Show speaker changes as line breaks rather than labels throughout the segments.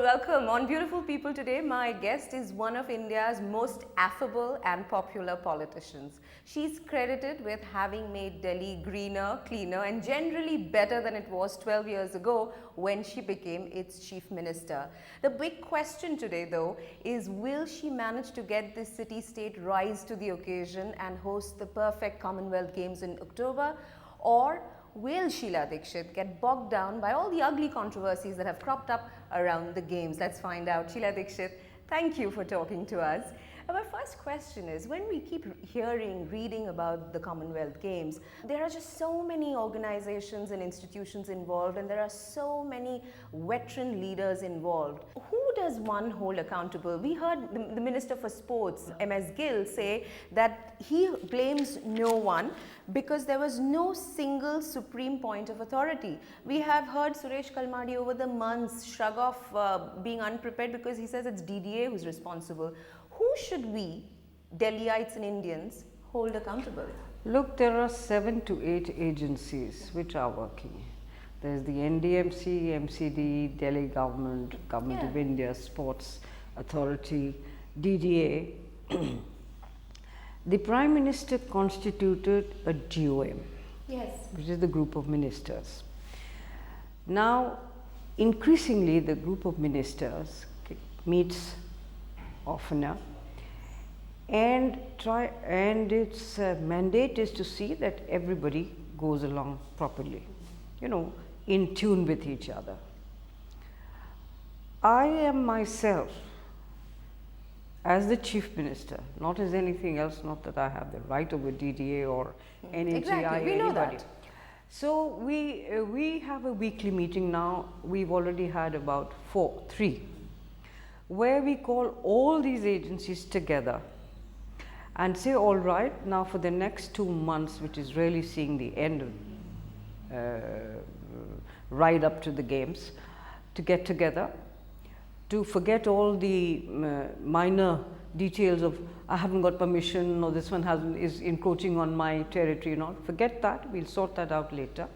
welcome. On Beautiful People today, my guest is one of India's most affable and popular politicians. She's credited with having made Delhi greener, cleaner, and generally better than it was 12 years ago when she became its chief minister. The big question today, though, is will she manage to get this city-state rise to the occasion and host the perfect Commonwealth Games in October? Or will Sheila Dikshit get bogged down by all the ugly controversies that have cropped up around the games? Let's find out. Sheila Dikshit, thank you for talking to us. And my first question is, when we keep reading about the Commonwealth Games, there are just so many organizations and institutions involved, and there are so many veteran leaders involved. Who does one hold accountable? We heard the Minister for Sports, MS Gill, say that he blames no one because there was no single supreme point of authority. We have heard Suresh Kalmadi over the months shrug off being unprepared because he says it's DDA who's responsible. Who should we, Delhiites and Indians, hold accountable?
Look, there are 7 to 8 agencies which are working. There's the NDMC, MCD, Delhi Government, Government of India, Sports Authority, DDA. The Prime Minister constituted a GOM, which is the group of ministers. Now, increasingly, the group of ministers meets oftener, and its mandate is to see that everybody goes along properly, in tune with each other. I am myself, as the chief minister, not as anything else, not that I have the right over DDA or NHAI
exactly. We
or
know
anybody.
that.
So we have a weekly meeting now. We've already had about 3, where we call all these agencies together and say, all right, now for the next 2 months, which is really seeing the end of right up to the games, to get together, to forget all the minor details of I haven't got permission or this one is encroaching on my territory, forget that, we'll sort that out later.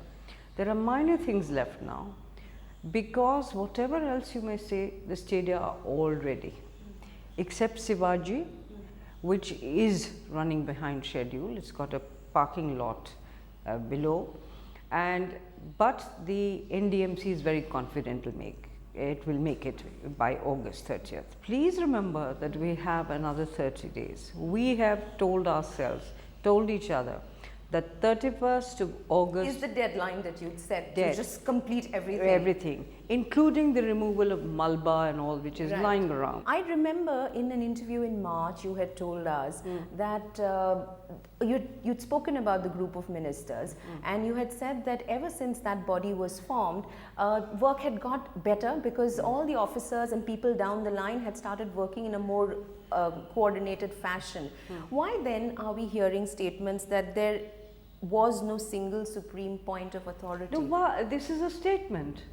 There are minor things left now, because whatever else you may say, the stadia are all ready, except Shivaji, which is running behind schedule. It's got a parking lot below, but the NDMC is very confident it will make it by August 30th. Please remember that we have another 30 days. We have told each other, that 31st of August
is the deadline that you'd set to just complete everything.
Everything, including the removal of Malba and all which is lying around.
I remember in an interview in March, you had told us that you'd spoken about the group of ministers, and you had said that ever since that body was formed, work had got better because all the officers and people down the line had started working in a more coordinated fashion. Why then are we hearing statements that there was no single supreme point of authority?
No, this is a statement.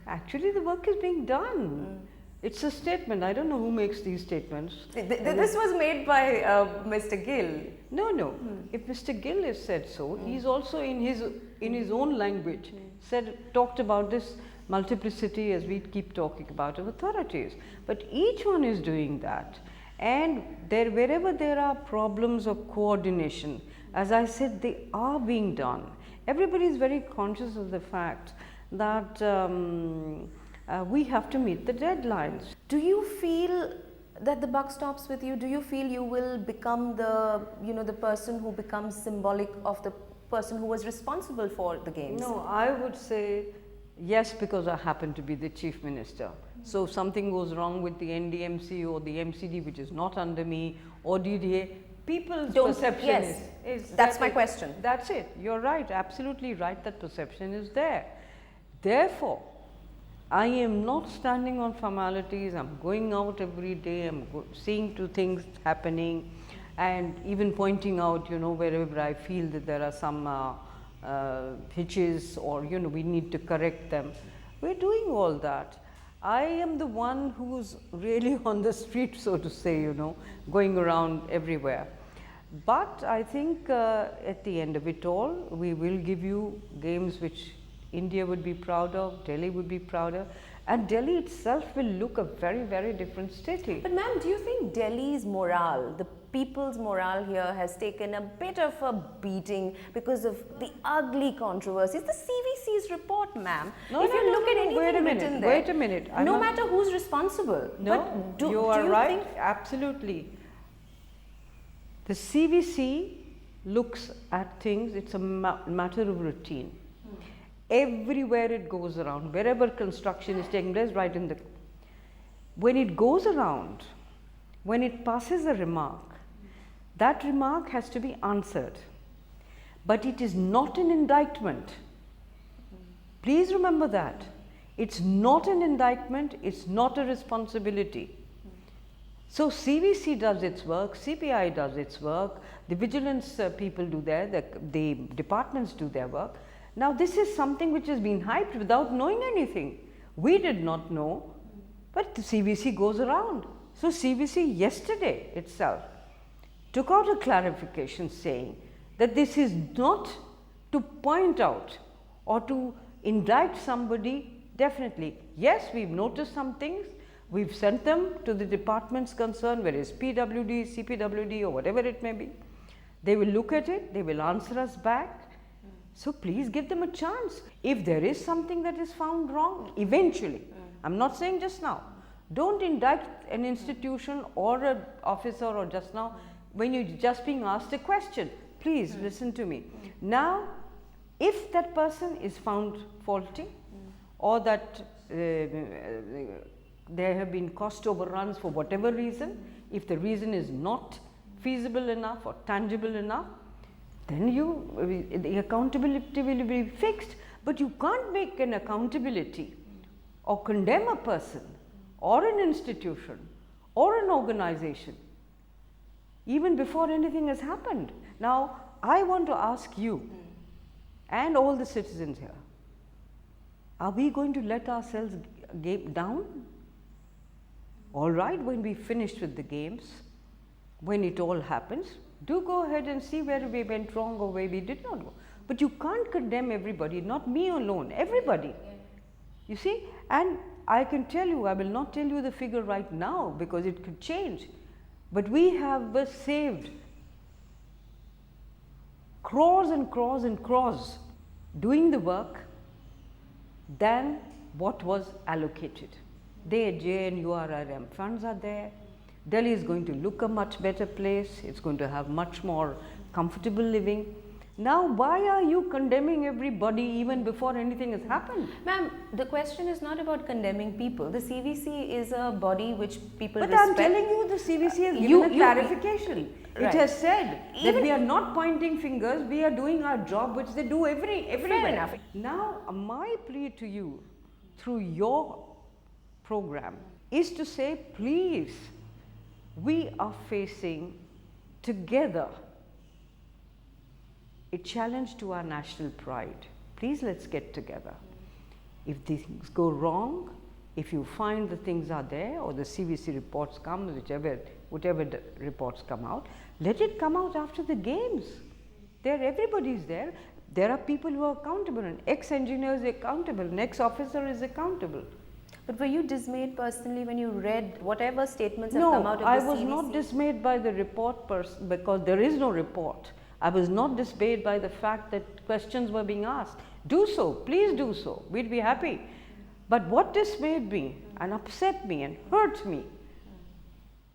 Actually, the work is being done. It's a statement. I don't know who makes these statements.
This was made by Mr. Gill.
No. If Mr. Gill has said so, he's also in his own language talked about this multiplicity, as we keep talking about, of authorities. But each one is doing that, and wherever there are problems of coordination, as I said, they are being done. Everybody is very conscious of the fact that we have to meet the deadlines.
Do you feel that the buck stops with you? Do you feel you will become the person who becomes symbolic of the person who was responsible for the games?
No, I would say yes, because I happen to be the chief minister. So if something goes wrong with the NDMC or the MCD, which is not under me, or DDA, people's perception is
that's my question.
That's it. You're right, absolutely right, that perception is there. Therefore, I am not standing on formalities. I'm going out every day, I'm seeing to things happening, and even pointing out, wherever I feel that there are some hitches or, we need to correct them. We're doing all that. I am the one who's really on the street, so to say, going around everywhere. But I think at the end of it all, we will give you games which India would be proud of, Delhi would be prouder, and Delhi itself will look a very, very different city.
But ma'am, do you think Delhi's morale, the people's morale here has taken a bit of a beating because of the ugly controversies? The CVC's report, ma'am. If you look at anything written there,
wait a minute.
No matter who's responsible.
No,
but
you are right, absolutely. The CVC looks at things, it's a matter of routine. Everywhere it goes around, wherever construction is taking place, right in the... When it goes around, when it passes a remark, that remark has to be answered. But it is not an indictment. Please remember that. It's not an indictment, it's not a responsibility. So CVC does its work, CPI does its work, the vigilance people do the departments do their work. Now this is something which has been hyped without knowing anything. We did not know, but the CVC goes around. So CVC yesterday itself took out a clarification saying that this is not to point out or to indict somebody. Definitely, yes, we've noticed some things. We've sent them to the departments concerned, whether it's PWD, CPWD or whatever it may be. They will look at it, they will answer us back. So please give them a chance. If there is something that is found wrong, eventually, I'm not saying just now, don't indict an institution or an officer or just now when you're just being asked a question. Please listen to me. Now, if that person is found faulty or that there have been cost overruns for whatever reason, if the reason is not feasible enough or tangible enough, then the accountability will be fixed. But you can't make an accountability or condemn a person or an institution or an organization even before anything has happened. Now, I want to ask you and all the citizens here, are we going to let ourselves down? All right, when we finished with the games, when it all happens, do go ahead and see where we went wrong or where we did not go. But you can't condemn everybody, not me alone, everybody. You see, and I can tell you, I will not tell you the figure right now because it could change, but we have saved crores and crores and crores doing the work than what was allocated. Their JNURRM funds are there. Delhi is going to look a much better place. It's going to have much more comfortable living. Now, why are you condemning everybody even before anything has happened?
Ma'am, the question is not about condemning people. The CVC is a body which people
respect.
But
I'm telling you, the CVC has given a clarification. Right. It has said that we are not pointing fingers, we are doing our job, which they do everywhere.
Fair enough.
Now, my plea to you through your program is to say, please, we are facing together a challenge to our national pride. Please, let's get together. If things go wrong, if you find the things are there or the CVC reports come, whatever the reports come out, let it come out after the games. Everybody's there. There are people who are accountable, an ex-engineer is accountable, an ex-officer is accountable.
But were you dismayed personally when you read whatever statements have come out of the CVC?
No, I was not dismayed by the report because there is no report. I was not dismayed by the fact that questions were being asked. Do so, please do so, we'd be happy. But what dismayed me and upset me and hurt me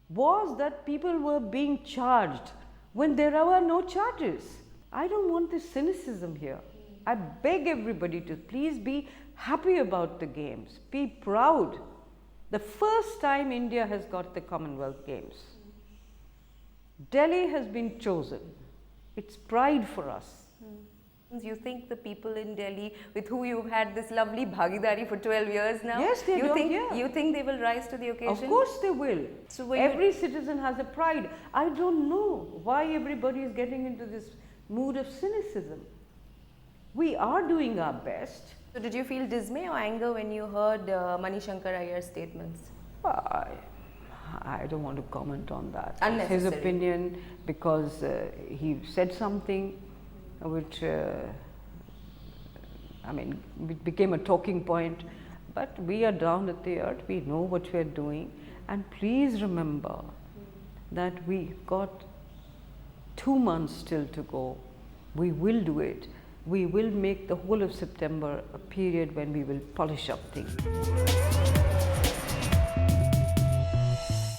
was that people were being charged when there were no charges. I don't want this cynicism here. I beg everybody to please be happy about the games, be proud. The first time India has got the Commonwealth Games, Delhi has been chosen. It's pride for us.
You think the people in Delhi with who you've had this lovely bhagidari for 12 years now?
Yes, they do.
You think they will rise to the occasion?
Of course they will. So every citizen has a pride. I don't know why everybody is getting into this mood of cynicism. We are doing our best.
So did you feel dismay or anger when you heard Manishankar Iyer's statements?
I don't want to comment on that.
Unnecessary.
His opinion, because he said something which, it became a talking point. but we are down at the earth, we know what we are doing, and please remember that we got 2 months still to go. We will do it. We will make the whole of September a period when we will polish up things.